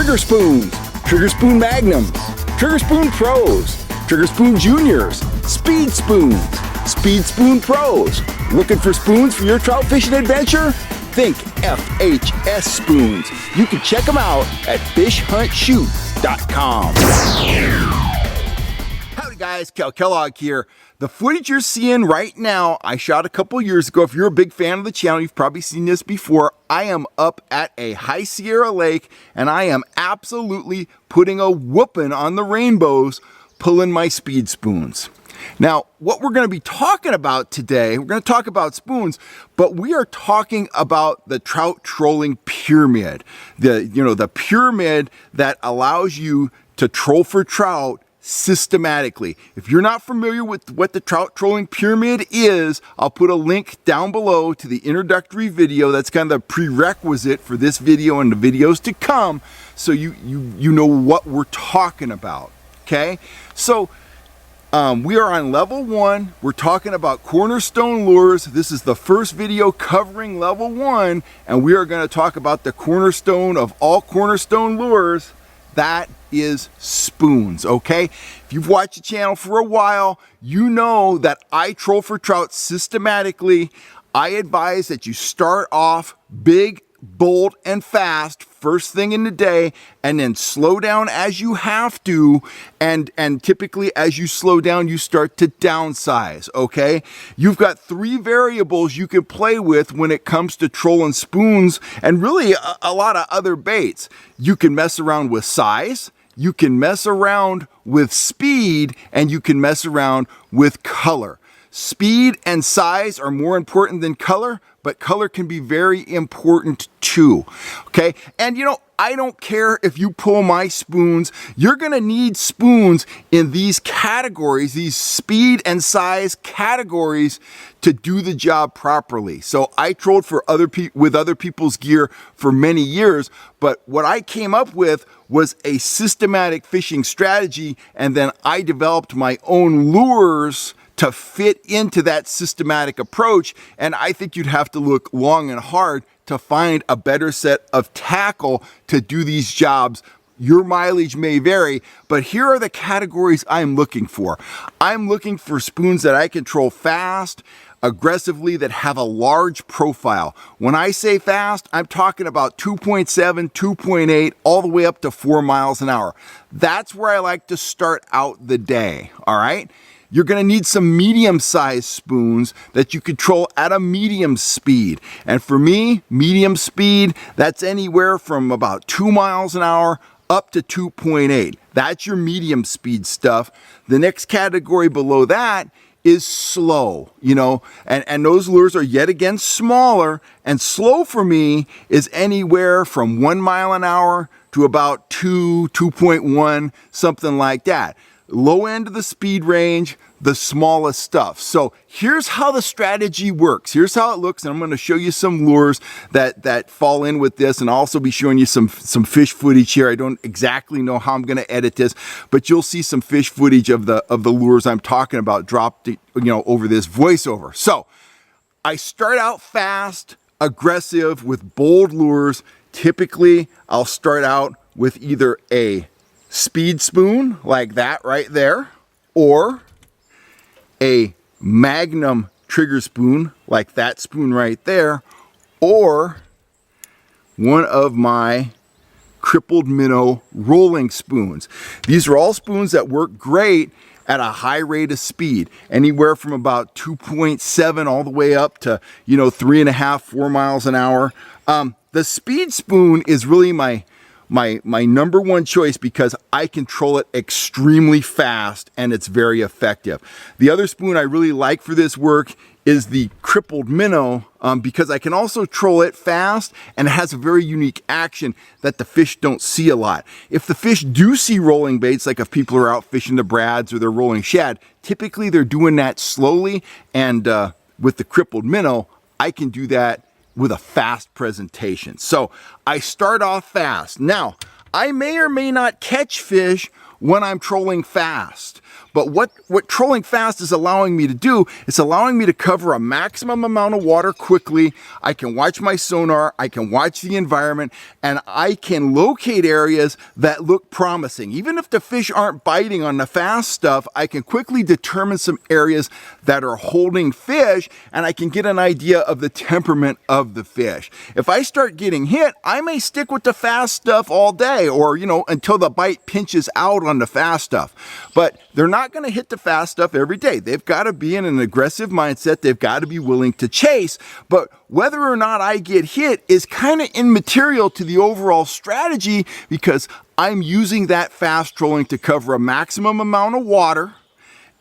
Trigger Spoons, Trigger Spoon Magnums, Trigger Spoon Pros, Trigger Spoon Juniors, Speed Spoons, Speed Spoon Pros. Looking for spoons for your trout fishing adventure? Think FHS Spoons. You can check them out at fishhuntshoot.com. Howdy guys, Cal Kellogg here. The footage you're seeing right now, I shot a couple years ago. If you're a big fan of the channel, you've probably seen this before. I am up at a High Sierra lake and I am absolutely putting a whooping on the rainbows, pulling my speed spoons. Now, what we're going to be talking about today, we're going to talk about spoons, but we are talking about the trout trolling pyramid. The pyramid that allows you to troll for trout systematically. If you're not familiar with what the trout trolling pyramid is, I'll put a link down below to the introductory video. That's kind of the prerequisite for this video and the videos to come, so you know what we're talking about. Okay, so we are on level 1. We're talking about cornerstone lures. This is the first video covering level 1, and we are going to talk about the cornerstone of all cornerstone lures. That is spoons, okay? If you've watched the channel for a while, you know that I troll for trout systematically. I advise that you start off big, bold, and fast first thing in the day, and then slow down as you have to, and typically as you slow down, you start to downsize, okay? You've got 3 variables you can play with when it comes to trolling spoons, and really a lot of other baits. You can mess around with size, you can mess around with speed, and you can mess around with color. Speed and size are more important than color, but color can be very important too, okay? And you know, I don't care if you pull my spoons, you're gonna need spoons in these categories, these speed and size categories, to do the job properly. So I trolled for with other people's gear for many years, but what I came up with was a systematic fishing strategy, and then I developed my own lures to fit into that systematic approach, and I think you'd have to look long and hard to find a better set of tackle to do these jobs. Your mileage may vary, but here are the categories I'm looking for. I'm looking for spoons that I control fast, aggressively, that have a large profile. When I say fast, I'm talking about 2.7, 2.8, all the way up to 4 miles an hour. That's where I like to start out the day, all right? You're gonna need some medium-sized spoons that you control at a medium speed. And for me, medium speed, that's anywhere from about 2 miles an hour up to 2.8. That's your medium speed stuff. The next category below that is slow, you know, and those lures are yet again smaller, and slow for me is anywhere from 1 mile an hour to about 2.1, something like that. Low end of the speed range, the smallest stuff. So here's how the strategy works. Here's how it looks, and I'm going to show you some lures that fall in with this, and I'll also be showing you some fish footage here. I don't exactly know how I'm going to edit this, but you'll see some fish footage of the lures I'm talking about dropped, you know, over this voiceover. So I start out fast, aggressive with bold lures. Typically, I'll start out with either a speed spoon like that right there, or a Magnum trigger spoon like that spoon right there, or one of my crippled minnow rolling spoons. These are all spoons that work great at a high rate of speed, anywhere from about 2.7 all the way up to, you know, 3.5, 4 miles an hour. The speed spoon is really my number one choice because I control it extremely fast and it's very effective. The other spoon I really like for this work is the crippled minnow, because I can also troll it fast, and it has a very unique action that the fish don't see a lot. If the fish do see rolling baits, like if people are out fishing the brads or they're rolling shad, typically they're doing that slowly, and with the crippled minnow, I can do that with a fast presentation. So I start off fast. Now, I may or may not catch fish when I'm trolling fast, But what trolling fast is allowing me to do, it's allowing me to cover a maximum amount of water quickly. I can watch my sonar, I can watch the environment, and I can locate areas that look promising. Even if the fish aren't biting on the fast stuff, I can quickly determine some areas that are holding fish, and I can get an idea of the temperament of the fish. If I start getting hit, I may stick with the fast stuff all day, or until the bite pinches out on the fast stuff. But they're not going to hit the fast stuff every day. They've got to be in an aggressive mindset. They've got to be willing to chase. But whether or not I get hit is kind of immaterial to the overall strategy, because I'm using that fast trolling to cover a maximum amount of water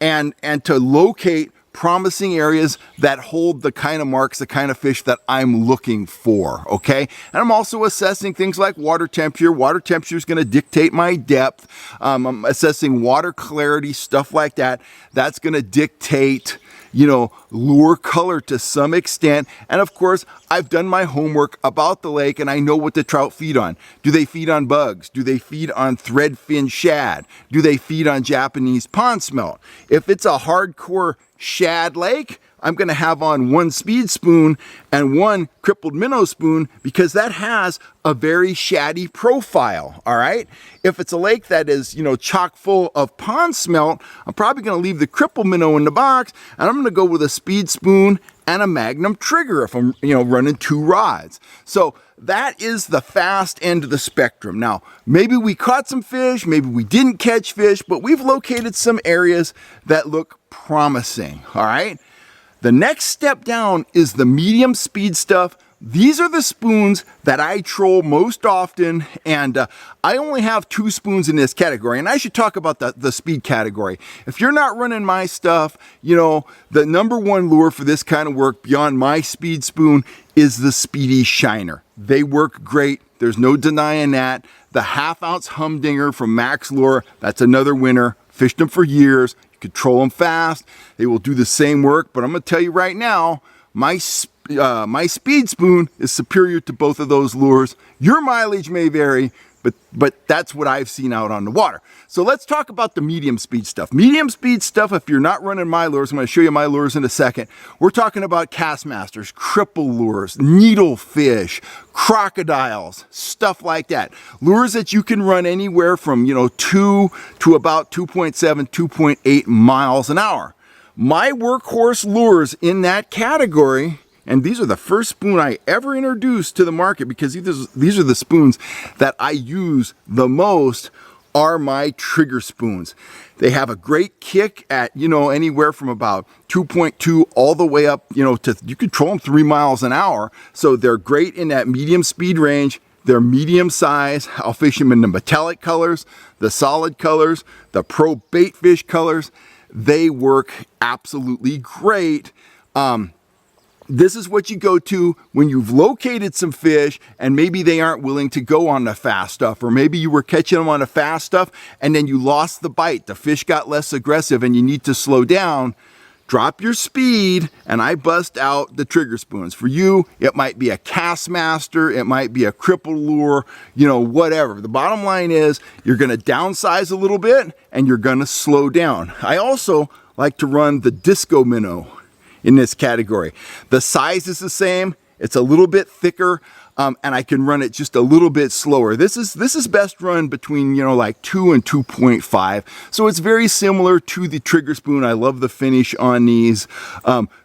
and to locate promising areas that hold the kind of marks, the kind of fish that I'm looking for, okay? And I'm also assessing things like water temperature. Water temperature is going to dictate my depth. I'm assessing water clarity, stuff like that. That's going to dictate, lure color to some extent. And of course, I've done my homework about the lake and I know what the trout feed on. Do they feed on bugs? Do they feed on threadfin shad? Do they feed on Japanese pond smelt? If it's a hardcore shad lake, I'm going to have on one speed spoon and one crippled minnow spoon, because that has a very shaddy profile, all right? If it's a lake that is, chock full of pond smelt, I'm probably going to leave the crippled minnow in the box, and I'm going to go with a speed spoon and a magnum trigger if I'm, running 2 rods. So that is the fast end of the spectrum. Now, maybe we caught some fish, maybe we didn't catch fish, but we've located some areas that look promising, all right? The next step down is the medium speed stuff. These are the spoons that I troll most often, and I only have 2 spoons in this category, and I should talk about the speed category. If you're not running my stuff, the number 1 lure for this kind of work beyond my speed spoon is the Speedy Shiner. They work great. There's no denying that. The 1/2 ounce humdinger from Max Lure, that's another winner. Fished them for years. Control them fast. They will do the same work, but I'm going to tell you right now, my speed spoon is superior to both of those lures. Your mileage may vary, but that's what I've seen out on the water. So let's talk about the medium speed stuff. Medium speed stuff, if you're not running my lures, I'm going to show you my lures in a second. We're talking about Castmasters, cripple lures, needlefish, crocodiles, stuff like that. Lures that you can run anywhere from 2 to about 2.7, 2.8 miles an hour. My workhorse lures in that category, and these are the first spoon I ever introduced to the market, because these are the spoons that I use the most, are my trigger spoons. They have a great kick at, anywhere from about 2.2 all the way up, to, you control them 3 miles an hour. So they're great in that medium speed range. They're medium size. I'll fish them in the metallic colors, the solid colors, the pro bait fish colors. They work absolutely great. This is what you go to when you've located some fish and maybe they aren't willing to go on the fast stuff, or maybe you were catching them on the fast stuff and then you lost the bite. The fish got less aggressive and you need to slow down. Drop your speed and I bust out the trigger spoons. For you, it might be a Castmaster, it might be a cripple lure, whatever. The bottom line is you're going to downsize a little bit and you're going to slow down. I also like to run the disco minnow in this category. The size is the same, it's a little bit thicker, and I can run it just a little bit slower. This is best run between like 2 and 2.5. So it's very similar to the trigger spoon. I love the finish on these.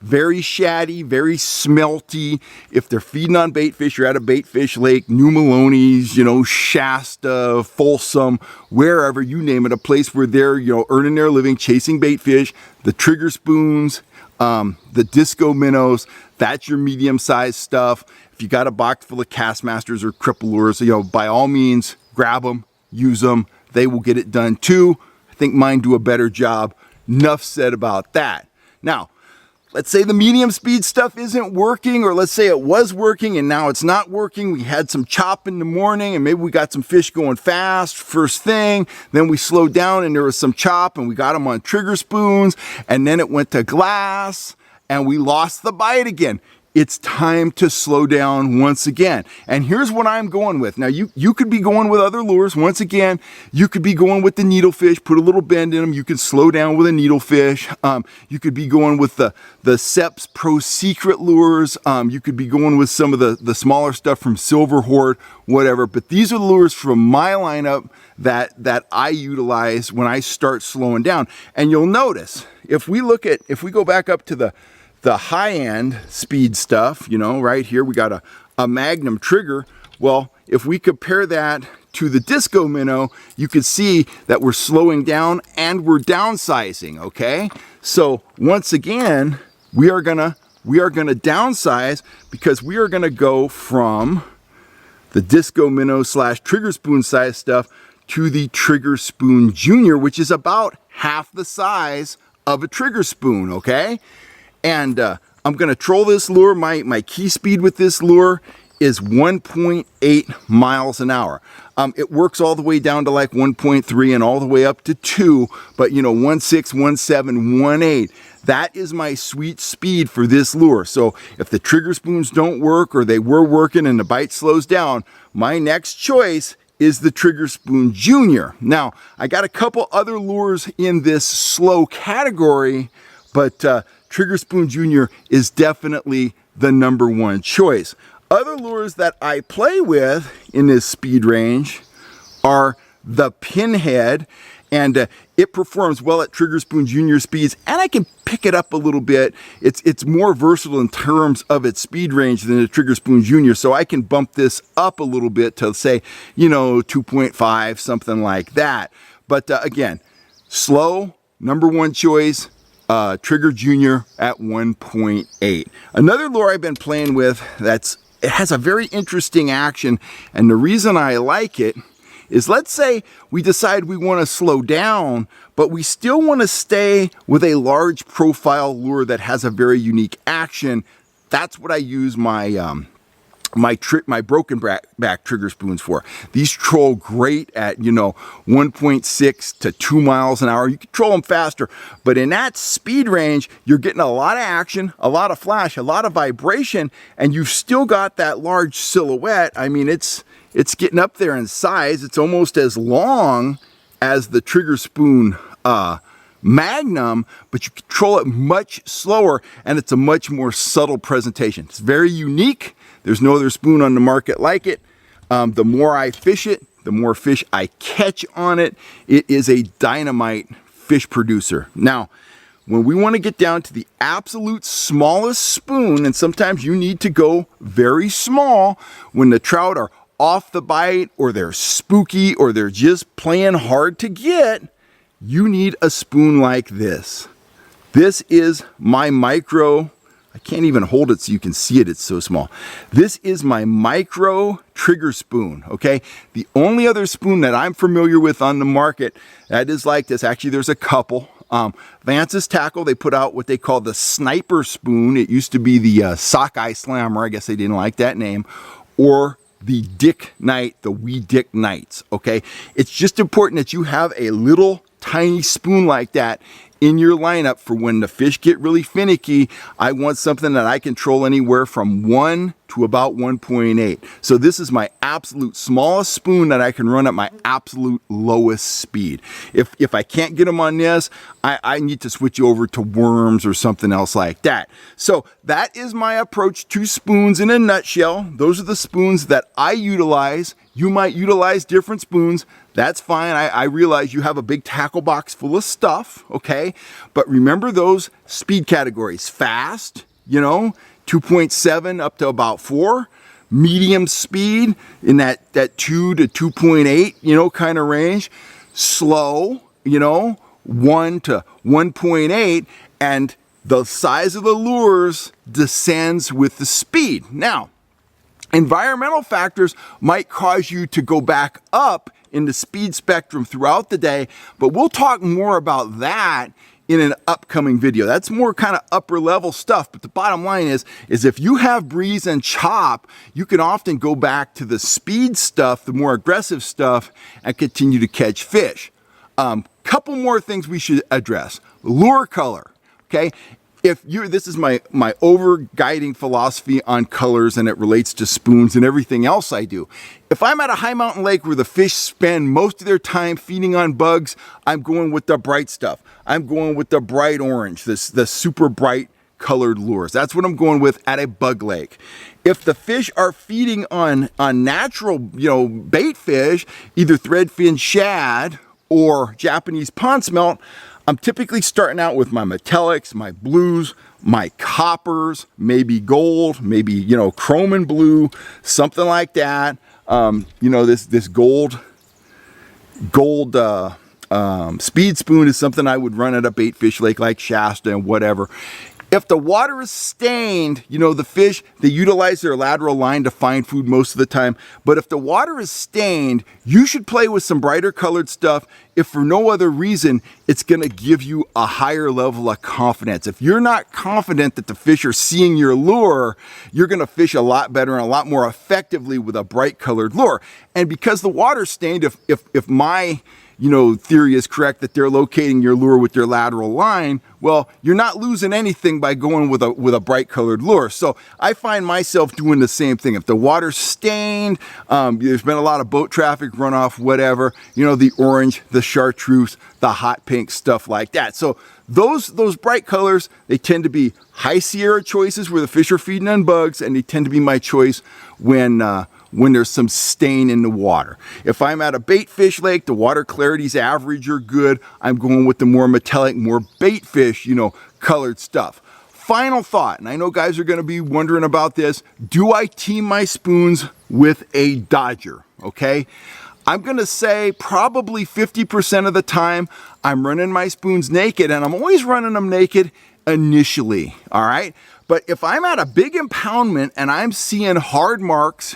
Very shaddy, very smelty. If they're feeding on bait fish, you're at a bait fish lake, New Maloney's, Shasta, Folsom, wherever, you name it, a place where they're earning their living chasing bait fish. The trigger spoons, the disco minnows, that's your medium-sized stuff. If you got a box full of Castmasters or cripple lures, by all means, grab them, use them. They will get it done too. I think mine do a better job. Enough said about that. Now, let's say the medium speed stuff isn't working, or let's say it was working and now it's not working. We had some chop in the morning and maybe we got some fish going fast first thing. Then we slowed down and there was some chop and we got them on trigger spoons, and then it went to glass and we lost the bite again. it's time to slow down once again. And here's what I'm going with. Now, you could be going with other lures. Once again, you could be going with the needlefish, put a little bend in them. You can slow down with a needlefish. You could be going with the Seps Pro Secret lures. You could be going with some of the smaller stuff from Silver Horde, whatever. But these are the lures from my lineup that I utilize when I start slowing down. And you'll notice, if we go back up to the high-end speed stuff, you know, right here we got a Magnum trigger. Well, if we compare that to the Disco Minnow, you can see that we're slowing down and we're downsizing, okay? So once again, we are gonna downsize, because we are gonna go from the Disco Minnow / Trigger Spoon size stuff to the Trigger Spoon Junior, which is about half the size of a Trigger Spoon, okay? And I'm gonna troll this lure. My key speed with this lure is 1.8 miles an hour. It works all the way down to like 1.3 and all the way up to 2, but you know, 1.6, 1.7, 1.8. That is my sweet speed for this lure. So if the Trigger Spoons don't work, or they were working and the bite slows down, my next choice is the Trigger Spoon Junior. Now, I got a couple other lures in this slow category, but Trigger Spoon Junior is definitely the #1 choice. Other lures that I play with in this speed range are the Pinhead, and it performs well at Trigger Spoon Junior speeds, and I can pick it up a little bit. It's more versatile in terms of its speed range than the Trigger Spoon Junior, so I can bump this up a little bit to, say, you know, 2.5, something like that. But again, slow, #1 choice, Trigger Junior at 1.8. Another lure I've been playing with it has a very interesting action, and the reason I like it is, let's say we decide we want to slow down, but we still want to stay with a large profile lure that has a very unique action. That's what I use my my broken back trigger spoons for. These troll great at, you know, 1.6 to 2 miles an hour. You can troll them faster, but in that speed range, you're getting a lot of action, a lot of flash, a lot of vibration, and you've still got that large silhouette. I mean, it's getting up there in size. It's almost as long as the Trigger Spoon Magnum, but you control it much slower, and it's a much more subtle presentation. It's very unique. There's no other spoon on the market like it. The more I fish it, the more fish I catch on it. It is a dynamite fish producer. Now, when we want to get down to the absolute smallest spoon, and sometimes you need to go very small when the trout are off the bite, or they're spooky, or they're just playing hard to get, you need a spoon like this. This is my micro, I can't even hold it so you can see it, it's so small. This is my micro trigger spoon, okay? The only other spoon that I'm familiar with on the market that is like this, actually there's a couple. Vance's Tackle, they put out what they call the Sniper Spoon. It used to be the Sockeye Slammer, I guess they didn't like that name, or the Dick Knight, the Wee Dick Knights, okay? It's just important that you have a little tiny spoon like that in your lineup for when the fish get really finicky. I want something that I control anywhere from 1 to about 1.8. So this is my absolute smallest spoon that I can run at my absolute lowest speed. If I can't get them on this, I need to switch over to worms or something else like that. So that is my approach to spoons in a nutshell. Those are the spoons that I utilize. You might utilize different spoons. That's fine. I realize you have a big tackle box full of stuff, okay? But remember those speed categories. Fast, you know, 2.7 up to about 4. Medium speed in that 2 to 2.8, you know, kind of range. Slow, you know, 1 to 1.8. And the size of the lures descends with the speed. Now, environmental factors might cause you to go back up in the speed spectrum throughout the day, but we'll talk more about that in an upcoming video. That's more kind of upper level stuff, but the bottom line is if you have breeze and chop, you can often go back to the speed stuff, the more aggressive stuff, and continue to catch fish. Couple more things we should address. Lure color, okay? This is my over-guiding philosophy on colors, and it relates to spoons and everything else I do. If I'm at a high mountain lake where the fish spend most of their time feeding on bugs, I'm going with the bright stuff. I'm going with the bright orange, the super bright colored lures. That's what I'm going with at a bug lake. If the fish are feeding on natural, bait fish, either threadfin shad or Japanese pond smelt, I'm typically starting out with my metallics, my blues, my coppers, maybe gold, maybe, chrome and blue, something like that. This gold speed spoon is something I would run at a bait fish lake like Shasta and whatever. If the water is stained, the fish, they utilize their lateral line to find food most of the time. But if the water is stained, you should play with some brighter colored stuff. If for no other reason, it's going to give you a higher level of confidence. If you're not confident that the fish are seeing your lure, you're going to fish a lot better and a lot more effectively with a bright colored lure. And because the water's stained, if my theory is correct that they're locating your lure with their lateral line, well, you're not losing anything by going with a bright colored lure. So I find myself doing the same thing. If the water's stained, there's been a lot of boat traffic, runoff, whatever, the orange, the chartreuse, the hot pink, stuff like that. So those bright colors, they tend to be high Sierra choices where the fish are feeding on bugs, and they tend to be my choice when there's some stain in the water. If I'm at a bait fish lake, the water clarity's average or good, I'm going with the more metallic, more bait fish, colored stuff. Final thought, and I know guys are gonna be wondering about this, do I team my spoons with a Dodger, okay? I'm gonna say probably 50% of the time I'm running my spoons naked, and I'm always running them naked initially, all right? But if I'm at a big impoundment and I'm seeing hard marks,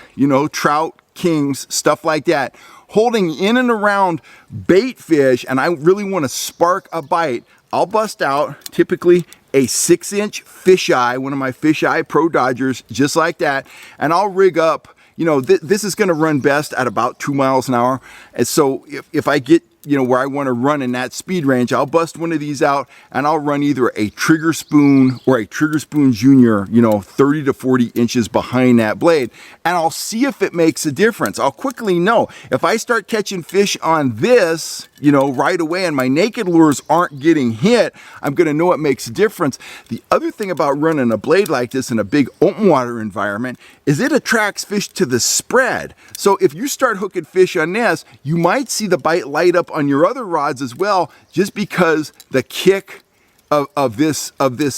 trout, kings, stuff like that, holding in and around bait fish, and I really want to spark a bite, I'll bust out typically a 6-inch fisheye, one of my fisheye Pro Dodgers, just like that, and I'll rig up. This is going to run best at about 2 miles an hour. And so if I get, where I want to run in that speed range, I'll bust one of these out and I'll run either a trigger spoon or a trigger spoon junior, 30 to 40 inches behind that blade. And I'll see if it makes a difference. I'll quickly know if I start catching fish on this, right away, and my naked lures aren't getting hit, I'm going to know it makes a difference. The other thing about running a blade like this in a big open water environment is it attracts fish to the spread. So if you start hooking fish on this, you might see the bite light up on your other rods as well, just because the kick of this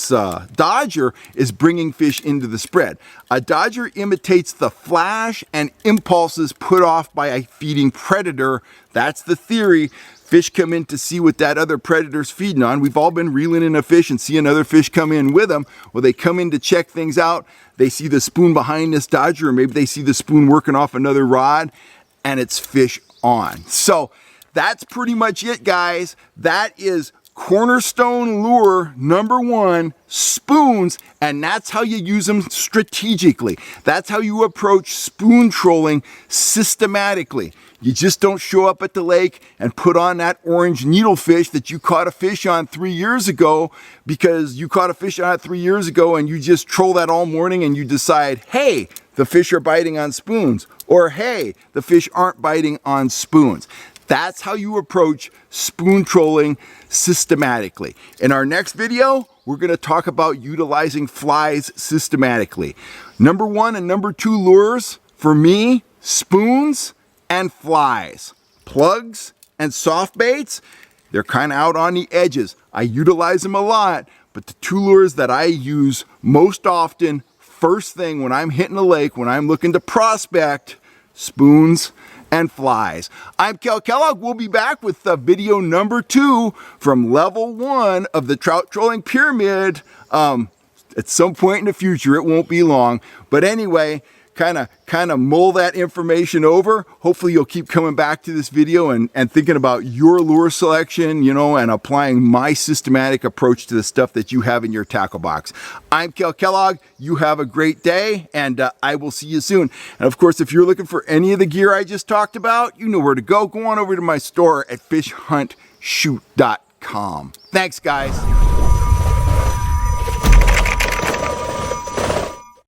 Dodger is bringing fish into the spread. A Dodger imitates the flash and impulses put off by a feeding predator. That's the theory. Fish come in to see what that other predator's feeding on. We've all been reeling in a fish and seeing other fish come in with them. Well, they come in to check things out. They see the spoon behind this Dodger, or maybe they see the spoon working off another rod, and it's fish on. So that's pretty much it, guys. That is cornerstone lure number 1, spoons, and that's how you use them strategically. That's how you approach spoon trolling systematically. You just don't show up at the lake and put on that orange needlefish that you caught a fish on 3 years ago, because you caught a fish on it 3 years ago and you just troll that all morning and you decide, hey, the fish are biting on spoons, or hey, the fish aren't biting on spoons. That's how you approach spoon trolling systematically. In our next video, we're going to talk about utilizing flies systematically. Number 1 and number 2 lures for me, spoons and flies. Plugs and soft baits, they're kind of out on the edges. I utilize them a lot, but the 2 lures that I use most often, first thing when I'm hitting a lake, when I'm looking to prospect, spoons and flies. I'm Kel Kellogg. We'll be back with video number 2 from level 1 of the trout trolling pyramid at some point in the future. It won't be long, but anyway, kind of mull that information over. Hopefully you'll keep coming back to this video and thinking about your lure selection, and applying my systematic approach to the stuff that you have in your tackle box. I'm Kel Kellogg. You have a great day, and I will see you soon. And of course, if you're looking for any of the gear I just talked about, you know where to go. Go on over to my store at fishhuntshoot.com. Thanks, guys.